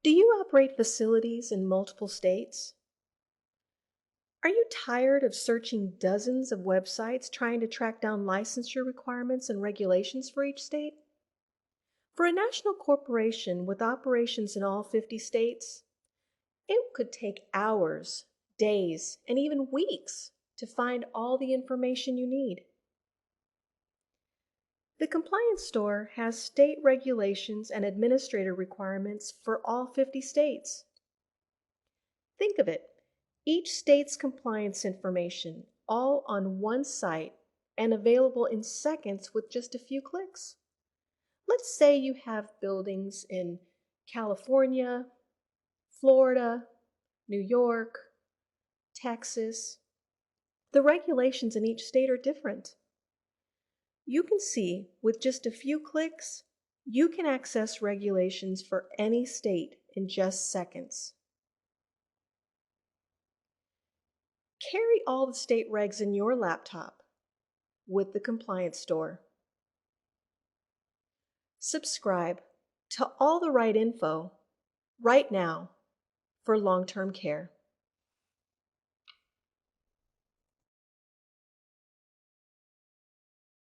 Do you operate facilities in multiple states? Are you tired of searching dozens of websites trying to track down licensure requirements and regulations for each state? For a national corporation with operations in all 50 states, it could take hours, days, and even weeks to find all the information you need. The Compliance Store has state regulations and administrator requirements for all 50 states. Think of it, each state's compliance information all on one site and available in seconds with just a few clicks. Let's say you have buildings in California, Florida, New York, Texas. The regulations in each state are different. You can see with just a few clicks, you can access regulations for any state in just seconds. Carry all the state regs in your laptop with the Compliance Store. Subscribe to All the Right Info right now for long-term care.